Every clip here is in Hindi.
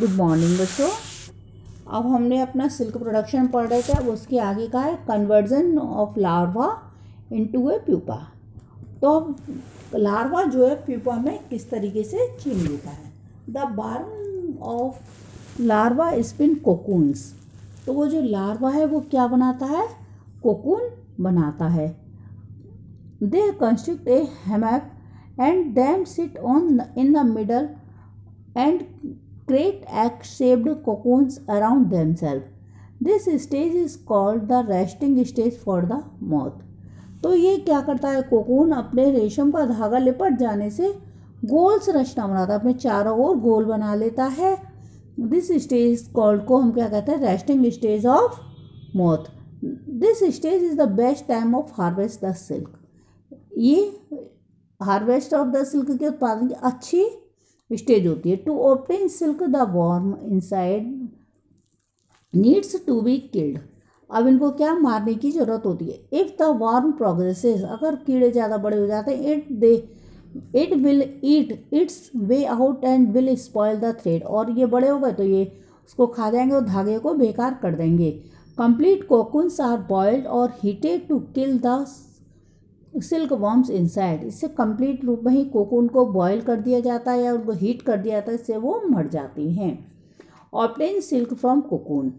गुड मॉर्निंग बच्चों। अब हमने अपना सिल्क प्रोडक्शन पढ़ रहे थे। अब उसके आगे का है conversion of larva into A pupa. तो अब लार्वा जो है प्यूपा में किस तरीके से चेंज होता है। द बार्न ऑफ लार्वा स्पिन कोकून्स। तो वो जो लार्वा है वो क्या बनाता है, कोकून बनाता है। They construct a hammock and them sit on in the middle and create egg-shaped cocoons around themselves. This stage is called the resting stage for the moth. तो ये क्या करता है, कोकून अपने रेशम का धागा लिपट जाने से गोल संरचना बनाता है, अपने चारों ओर गोल बना लेता है। दिस स्टेज कॉल्ड को हम क्या कहते हैं, resting stage of moth. This stage is the best time of harvest the silk. ये हार्वेस्ट ऑफ द सिल्क के उत्पादन की अच्छी स्टेज होती है। To obtain silk the worm inside needs to be killed. अब इनको क्या मारने की जरूरत होती है। इफ़ द वॉर्म प्रोग्रेसेस, अगर कीड़े ज़्यादा बड़े हो जाते हैं, it will eat it's way out and will spoil the thread. और ये बड़े हो गए तो ये उसको खा जाएंगे और धागे को बेकार कर देंगे। कंप्लीट कोकून्स आर बॉइल्ड और heated to kill the silk worms inside. इससे कंप्लीट रूप में ही कोकून को बॉयल कर दिया जाता है या उनको हीट कर दिया जाता है, इससे वो मर जाती हैं। Obtain silk from cocoon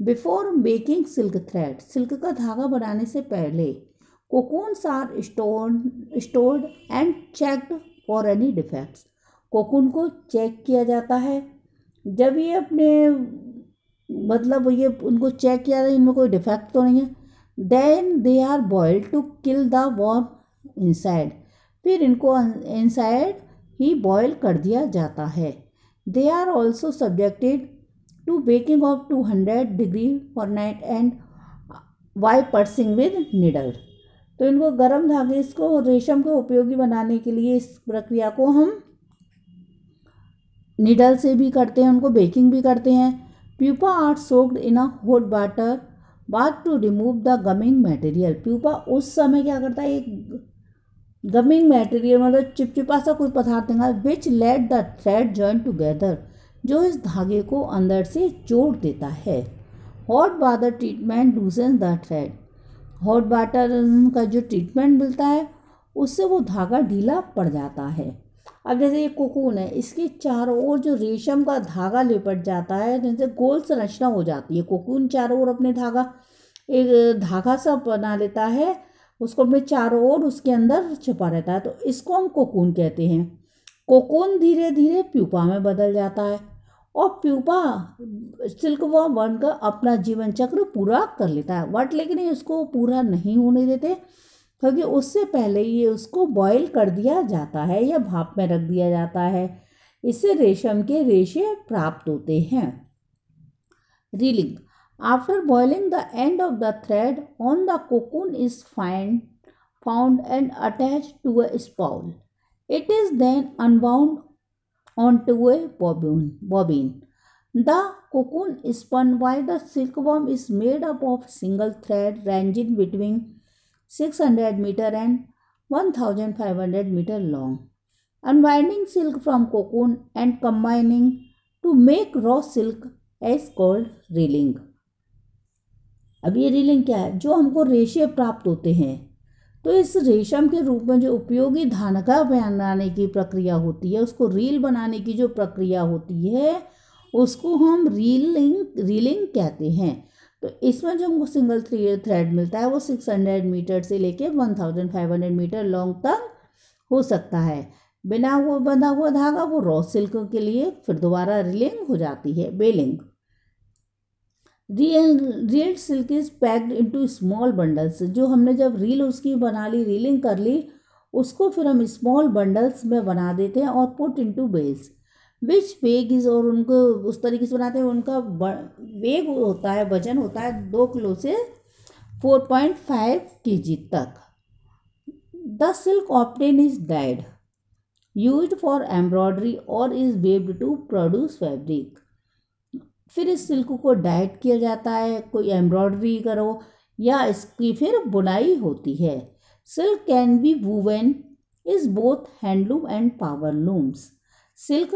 before making silk thread. Silk का धागा बनाने से पहले cocoons are stored and checked for any defects. Cocoon को चेक किया जाता है। जब ये अपने मतलब ये उनको चेक किया जाता है, इनमें कोई डिफेक्ट तो नहीं है। Then they are boiled to kill the worm inside. फिर इनको inside ही बॉयल कर दिया जाता है। They are also subjected to baking of 200 degree Fahrenheit and by pursing with needle. तो इनको गर्म धागे इसको रेशम को उपयोगी बनाने के लिए इस प्रक्रिया को हम निडल से भी करते हैं, उनको बेकिंग भी करते हैं। Pupa are soaked in a hot water bath to remove the gumming material. Pupa उस समय क्या करता है, एक गमिंग मटेरियल मतलब चिपचिपा सा कोई पदार्थ देगा, which let the thread join together, जो इस धागे को अंदर से जोड़ देता है। Hot water treatment loosens the thread. Hot water का जो ट्रीटमेंट मिलता है उससे वो धागा ढीला पड़ जाता है। अब जैसे ये कोकून है, इसके चारों ओर जो रेशम का धागा लिपट जाता है, जैसे गोल संरचना हो जाती है। कोकून चारों ओर अपने एक धागा सा बना लेता है, उसको अपने चारों ओर उसके अंदर छुपा रहता है, तो इसको हम कोकून कहते हैं। कोकून धीरे धीरे प्यूपा में बदल जाता है और प्यूपा सिल्क वॉर्म बनकर अपना जीवन चक्र पूरा कर लेता है। बट लेकिन ये उसको पूरा नहीं होने देते, क्योंकि उससे पहले ये उसको बॉयल कर दिया जाता है या भाप में रख दिया जाता है। इससे रेशम के रेशे प्राप्त होते हैं। Reeling. After boiling the end of the thread on the cocoon is found and attach to a spool. It is then unbound on to a bobbin. The cocoon spun by the silkworm is made up of single thread ranging between 600 meter and 1500 meter long. Unwinding silk from cocoon and combining to make raw silk is called reeling. अब ये रीलिंग क्या है, जो हमको रेशे प्राप्त होते हैं, तो इस रेशम के रूप में जो उपयोगी धागा बनाने की प्रक्रिया होती है, उसको रील बनाने की जो प्रक्रिया होती है, उसको हम रीलिंग कहते हैं। तो इसमें जो हमको सिंगल थ्रेड मिलता है वो 600 मीटर से लेके 1500 मीटर लॉन्ग तक हो सकता है। बिना वो बंधा हुआ धागा वो रॉ सिल्क के लिए फिर दोबारा रीलिंग हो जाती है, baling. Reeled silk is packed into small bundles. जो हमने जब रील उसकी बना ली, रीलिंग कर ली, उसको फिर हम स्मॉल बंडल्स में बना देते हैं और पुट इनटू बेल्स विच वेग इज, और उनको उस तरीके से बनाते हैं। उनका वेग होता है, वजन होता है 2 किलो से 4.5 kg तक। The silk obtain is dyed used for embroidery और is weaved to produce fabric. फिर इस सिल्क को डाइड किया जाता है, कोई एम्ब्रॉयडरी करो या इसकी फिर बुनाई होती है। Silk can be woven is both handloom and power looms. Silk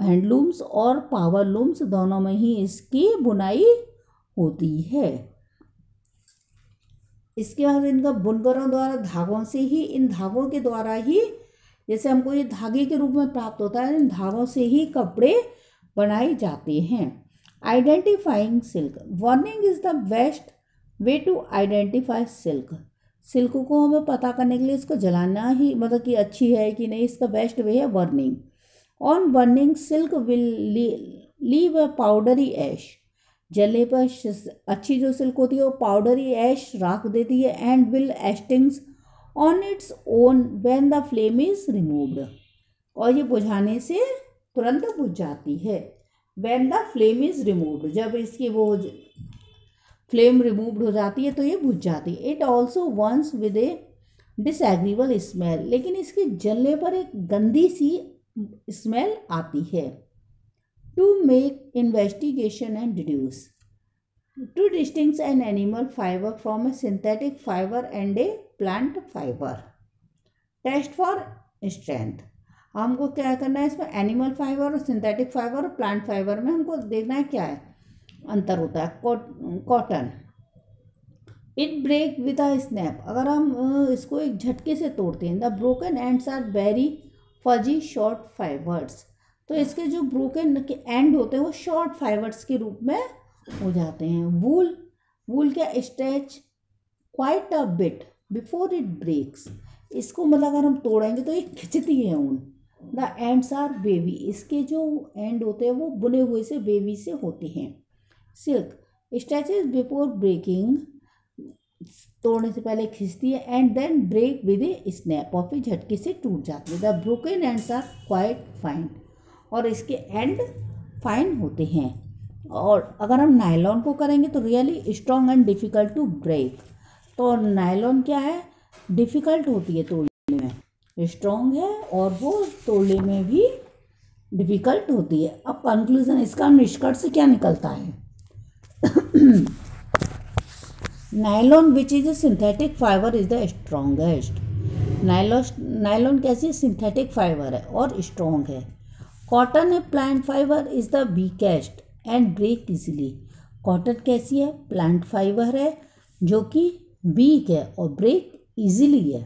handlooms और पावर लूम्स दोनों में ही इसकी बुनाई होती है। इसके बाद इनका बुनकरों द्वारा धागों से ही, इन धागों के द्वारा ही, जैसे हमको ये धागे के रूप में प्राप्त होता है, इन धागों से ही कपड़े बनाए जाते हैं। Identifying silk, burning is the best way to identify silk. Silk को हमें पता करने के लिए इसको जलाना ही, मतलब कि अच्छी है कि नहीं, इसका बेस्ट वे है burning. On burning silk will leave a powdery ash, जलने पर अच्छी जो सिल्क होती है वो पाउडरी ऐश राख देती है। And will extinguish on its own when the flame is removed, और ये बुझाने से तुरंत बुझ जाती है। When the flame is removed, जब इसकी वो फ्लेम रिमूव्ड हो जाती है तो ये बुझ जाती है। It also once with a disagreeable smell, लेकिन इसके जलने पर एक गंदी सी स्मेल आती है। To make investigation and deduce, to distinguish an animal fibre from a synthetic fibre and a plant fibre. Test for strength, हमको क्या करना है इसमें, एनिमल फाइबर और सिंथेटिक फाइबर और प्लांट फाइबर में हमको देखना है क्या है अंतर होता है। Cotton, it break with a snap, अगर हम इसको एक झटके से तोड़ते हैं। The broken ends are very fuzzy short fibres, तो इसके जो ब्रोकन के एंड होते हैं वो शॉर्ट फाइबर्स के रूप में हो जाते हैं। वूल, वूल क्या, stretch quite a bit before it breaks, इसको मतलब अगर हम तोड़ेंगे तो ये खिंचती है ऊन। द एंड्स आर वेवी, इसके जो एंड होते हैं वो बुने हुए से वेवी से होते हैं। सिल्क स्ट्रेचेस बिफोर ब्रेकिंग, तोड़ने से पहले खिंचती है। And then break with a snap, और फिर झटके से टूट जाती है। The broken ends are quite fine, और इसके एंड फाइन होते हैं। और अगर हम नायलॉन को करेंगे तो really strong and difficult to break, तो नायलॉन क्या है, डिफ़िकल्ट होती है तोड़ने में, स्ट्रॉन्ग है और वो तोड़ने में भी डिफ़िकल्ट होती है। अब कंक्लूजन, इसका निष्कर्ष क्या निकलता है। Nylon which is a synthetic fibre is the strongest, nylon कैसी सिंथेटिक फाइबर है और स्ट्रॉन्ग है। Cotton a plant fibre is the weakest and break easily, cotton कैसी है, प्लांट फाइबर है जो कि वीक है और ब्रेक इजीली है।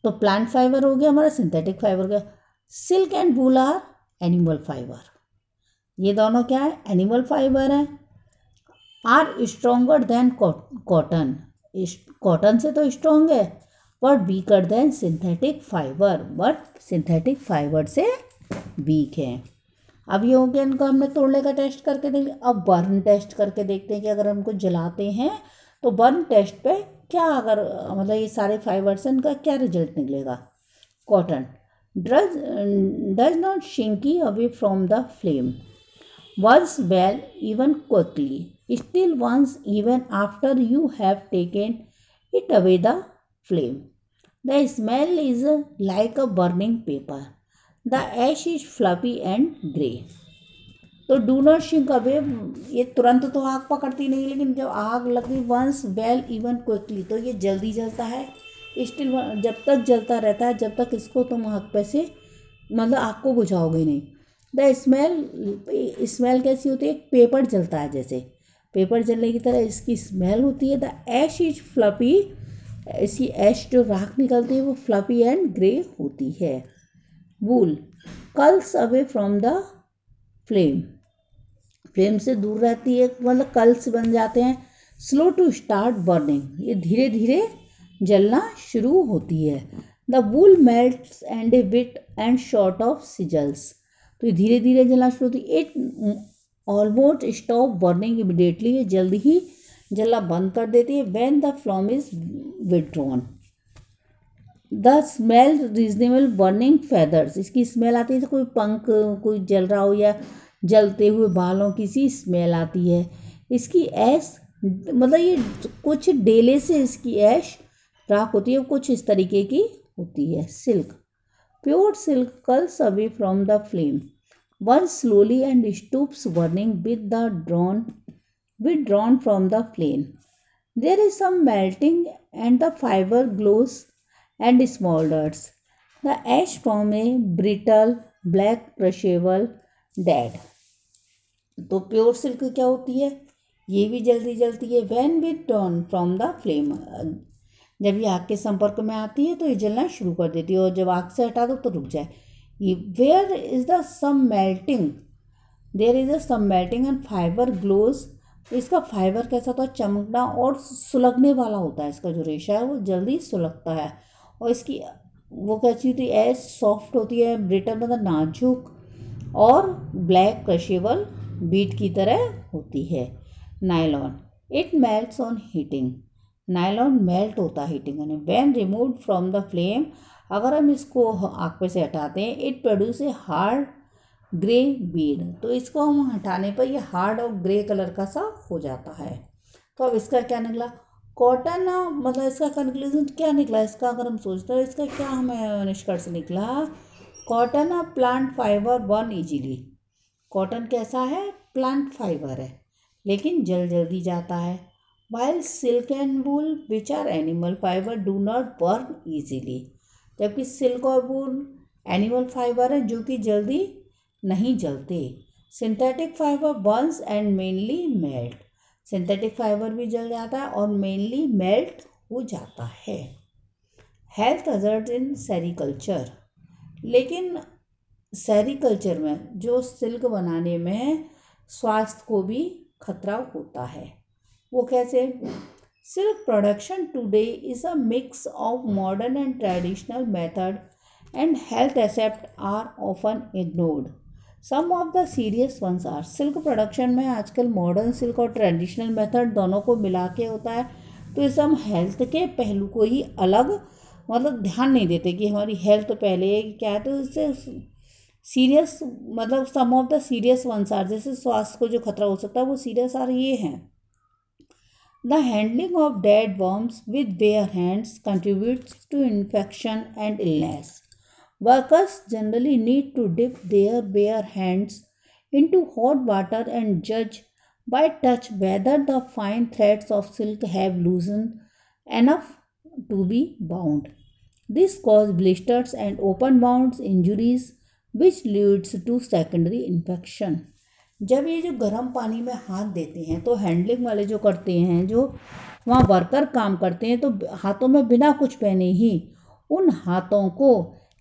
तो प्लांट फाइबर हो गया हमारा, सिंथेटिक फाइबर का। Silk and wool are animal fibre, ये दोनों क्या है, एनिमल फाइबर है। Are stronger than cotton, cotton से तो स्ट्रॉन्ग है, but weaker than synthetic fibre, but synthetic fibre से वीक है। अब ये हो गया इनको हमने तोड़ने का टेस्ट करके देख लिया। अब बर्न टेस्ट करके देखते हैं कि अगर हमको जलाते हैं तो बर्न टेस्ट पे क्या, अगर मतलब ये सारे फाइबर्स इनका क्या रिजल्ट निकलेगा। Cotton does not shrink away from the flame, once well even quickly, still once even after you have taken it away the flame. The smell is like a burning paper. The ash is fluffy and grey. तो डू नॉट शिंक अवे, ये तुरंत तो आग पकड़ती नहीं, लेकिन जब आग लगी वंस वेल इवन क्विकली, तो ये जल्दी जलता है। स्टिल जब तक जलता रहता है जब तक इसको तुम आग पे से मतलब आग को बुझाओगे नहीं। द स्मेल कैसी होती है, पेपर जलता है, जैसे पेपर जलने की तरह इसकी स्मेल होती है। द ऐश इज फ्लफी, इसकी ऐश जो राख निकलती है वो फ्लफी एंड ग्रे होती है। Wool curls away from the flame, flame से दूर रहती है, मतलब कल्स बन जाते हैं। स्लो टू स्टार्ट बर्निंग, ये धीरे धीरे जलना शुरू होती है। The wool melts and a bit and short of sizzles, तो ये धीरे धीरे जलना शुरू होती है। It almost stop burning immediately, ये जल्दी ही जलना बंद कर देती है। When the flame is withdrawn, the smell reasonable burning feathers, इसकी स्मेल आती है तो कोई पंख कोई जल रहा हो या जलते हुए बालों की सी स्मेल आती है। इसकी ऐश मतलब ये कुछ डेले से इसकी ऐश राख होती है, कुछ इस तरीके की होती है। Silk pure silk curls away from the flame, burns slowly and stoops burning with the withdrawn from the flame. There is some melting and the fiber glows and smolders. The ash from a brittle black crushable dead. तो प्योर सिल्क क्या होती है, ये भी जल्दी जलती है। When we turn from the flame, जब ये आग के संपर्क में आती है तो ये जलना शुरू कर देती है, और जब आग से हटा दो तो रुक जाए। ये where is the some melting, there is a some melting and fibre glows. इसका फाइबर कैसा होता है, चमकना और सुलगने वाला होता है। इसका जो रेशा है वो जल्दी सुलगता है, और इसकी वो क्या चीज़ होती है, एज सॉफ्ट होती है, ब्रिटल मतलब नाजुक, और ब्लैक क्रशेबल बीट की तरह होती है। Nylon, it melts on heating, nylon melt होता है हीटिंग करने। When removed from the flame, अगर हम इसको आग पे से हटाते हैं, it produce a hard grey Beed, तो इसको हम हटाने पर ये हार्ड और ग्रे कलर का सा हो जाता है। तो अब इसका क्या निकला, कॉटन, मतलब इसका कंक्लूजन क्या निकला इसका, अगर हम सोचते हैं इसका क्या हमें निष्कर्ष निकला, cotton plant fibre burn easily. Cotton कैसा है, प्लांट फाइबर है लेकिन जल्दी जाता है। While silk and wool which are animal fibre do not burn easily, जबकि सिल्क और वूल एनिमल फाइबर है जो कि जल्दी नहीं जलते। Synthetic fibre Burns and mainly melt, synthetic fibre भी जल जाता है और मेनली मेल्ट हो जाता है। हेल्थ हज़ार्ड इन सेरीकल्चर, लेकिन सेरीकल्चर में जो सिल्क बनाने में स्वास्थ्य को भी खतरा होता है। वो कैसे, silk production today is a mix of modern and traditional method and health aspect are often ignored. Some of the serious ones are, silk production में आजकल मॉडर्न सिल्क और ट्रेडिशनल मेथड दोनों को मिला के होता है, तो इस हम हेल्थ के पहलू को ही अलग मतलब ध्यान नहीं देते कि हमारी हेल्थ पहले है कि क्या है। तो इससे सीरियस मतलब some of the serious ones are, जैसे स्वास्थ्य को जो खतरा हो सकता है वो सीरियस आर ये हैं। The handling of dead worms with bare hands contributes to infection and illness. Workers generally need to dip their bare hands into hot water and judge by touch whether the fine threads of silk have loosened enough to be bound. This causes blisters and open wounds injuries which leads to secondary infection. जब ये जो गर्म पानी में हाथ देते हैं तो हैंडलिंग वाले जो करते हैं, जो वहाँ वर्कर काम करते हैं, तो हाथों में बिना कुछ पहने ही उन हाथों को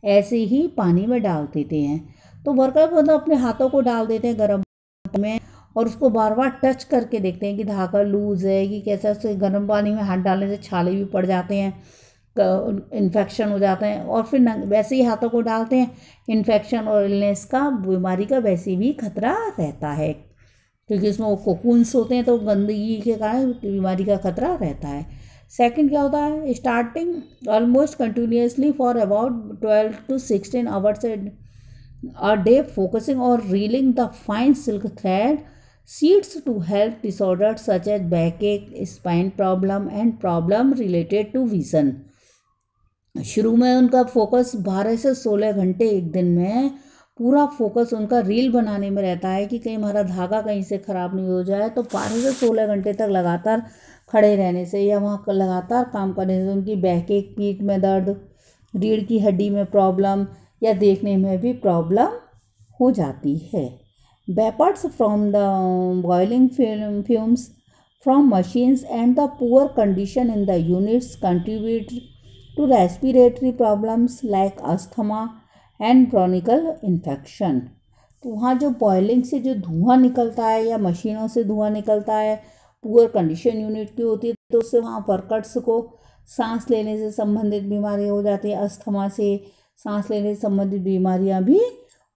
ऐसे ही पानी में डाल देते हैं। तो वर्कर मतलब अपने हाथों को डाल देते हैं गर्म पानी में और उसको बार बार टच करके देखते हैं कि धागा लूज़ है कि कैसा। उससे गर्म पानी में हाथ डालने से छाले भी पड़ जाते हैं, इन्फेक्शन हो जाते हैं, और फिर वैसे ही हाथों को डालते हैं, इन्फेक्शन और इलनेस का, बीमारी का वैसे भी खतरा रहता है, क्योंकि उसमें वो कोकून्स होते हैं तो गंदगी के कारण बीमारी का खतरा रहता है। सेकंड क्या होता है, starting almost continuously for about 12 to 16 hours a day focusing और reeling the fine silk thread seeds to help disorders such as backache, spine problem and problem related to vision. शुरू में उनका फोकस 12 से 16 घंटे एक दिन में पूरा फोकस उनका रील बनाने में रहता है कि कहीं हमारा धागा कहीं से ख़राब नहीं हो जाए। तो 12 से 16 घंटे तक लगातार खड़े रहने से या वहाँ लगातार काम करने से उनकी बैकएक, पीठ में दर्द, रीढ़ की हड्डी में प्रॉब्लम या देखने में भी प्रॉब्लम हो जाती है। Vapours from the boiling fumes from machines and the poor condition in the units contribute to respiratory problems like asthma and bronchial infection. तो वहाँ जो बॉयलिंग से जो धुआं निकलता है या मशीनों से धुआं निकलता है, पुअर कंडीशन यूनिट की होती है, तो उससे वहाँ वर्कर्स को सांस लेने से संबंधित बीमारी हो जाती है, अस्थमा से सांस लेने से संबंधित बीमारियाँ भी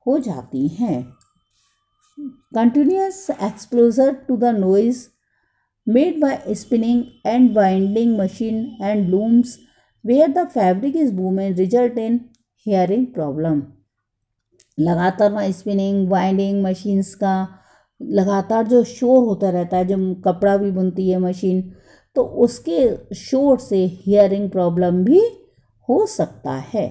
हो जाती हैं। Continuous exposure to the noise made by spinning and binding machine and looms where the fabric is woven result in hearing problem. लगातार वहाँ स्पिनिंग, बाइंडिंग मशीन्स का लगातार जो शोर होता रहता है, जब कपड़ा भी बुनती है मशीन, तो उसके शोर से हियरिंग प्रॉब्लम भी हो सकता है।